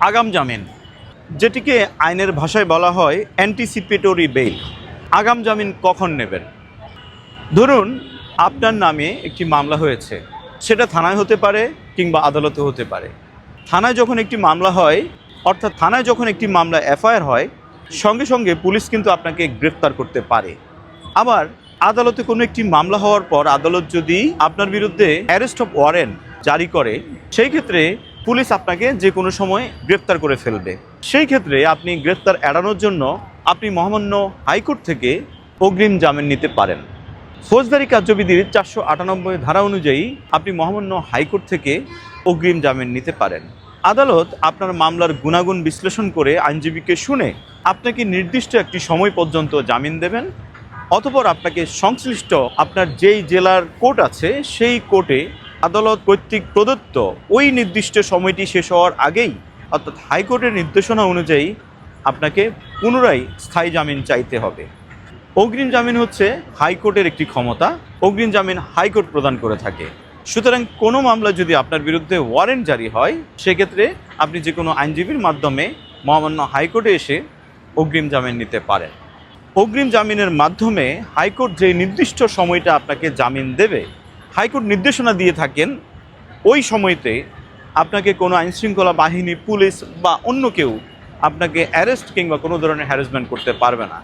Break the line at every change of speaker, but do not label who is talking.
আগাম জামিন, যেটিকে আইনের ভাষায় বলা হয় অ্যান্টিসিপেটরি বেইল। আগাম জামিন কখন নেবেন? ধরুন আপনার নামে একটি মামলা হয়েছে, সেটা থানায় হতে পারে কিংবা আদালতে হতে পারে। থানায় যখন একটি মামলা হয়, অর্থাৎ থানায় যখন একটি মামলা এফআইআর হয়, সঙ্গে সঙ্গে পুলিশ কিন্তু আপনাকে গ্রেফতার করতে পারে। আবার আদালতে কোনো একটি মামলা হওয়ার পর আদালত যদি আপনার বিরুদ্ধে অ্যারেস্ট অফ ওয়ারেন্ট জারি করে, সেই ক্ষেত্রে পুলিশ আপনাকে যে কোনো সময় গ্রেফতার করে ফেলবে। সেই ক্ষেত্রে আপনি গ্রেফতার এড়ানোর জন্য আপনি মহামান্য হাইকোর্ট থেকে অগ্রিম জামিন নিতে পারেন। ফৌজদারি কার্যবিধির 498 ধারা অনুযায়ী আপনি মহামান্য হাইকোর্ট থেকে অগ্রিম জামিন নিতে পারেন। আদালত আপনার মামলার গুণাগুণ বিশ্লেষণ করে আইনজীবীকে শুনে আপনাকে নির্দিষ্ট একটি সময় পর্যন্ত জামিন দেবেন। অতঃপর আপনাকে সংশ্লিষ্ট আপনার যেই জেলার কোর্ট আছে সেই কোর্টে আদালত কর্তৃক প্রদত্ত ওই নির্দিষ্ট সময়টি শেষ হওয়ার আগেই, অর্থাৎ হাইকোর্টের নির্দেশনা অনুযায়ী আপনাকে পুনরায় স্থায়ী জামিন চাইতে হবে। অগ্রিম জামিন হচ্ছে হাইকোর্টের একটি ক্ষমতা। অগ্রিম জামিন হাইকোর্ট প্রদান করে থাকে। সুতরাং কোনো মামলা যদি আপনার বিরুদ্ধে ওয়ারেন্ট জারি হয়, সেক্ষেত্রে আপনি যে কোনো আইনজীবীর মাধ্যমে মহামান্য হাইকোর্টে এসে অগ্রিম জামিন নিতে পারেন। অগ্রিম জামিনের মাধ্যমে হাইকোর্ট যে নির্দিষ্ট সময়টা আপনাকে জামিন দেবে, হাইকোর্ট নির্দেশনা দিয়ে থাকেন ওই সময়তে আপনাকে কোনো আইনশৃঙ্খলা বাহিনী, পুলিশ বা অন্য কেউ আপনাকে অ্যারেস্ট কিংবা কোনো ধরনের হ্যারাসমেন্ট করতে পারবে না।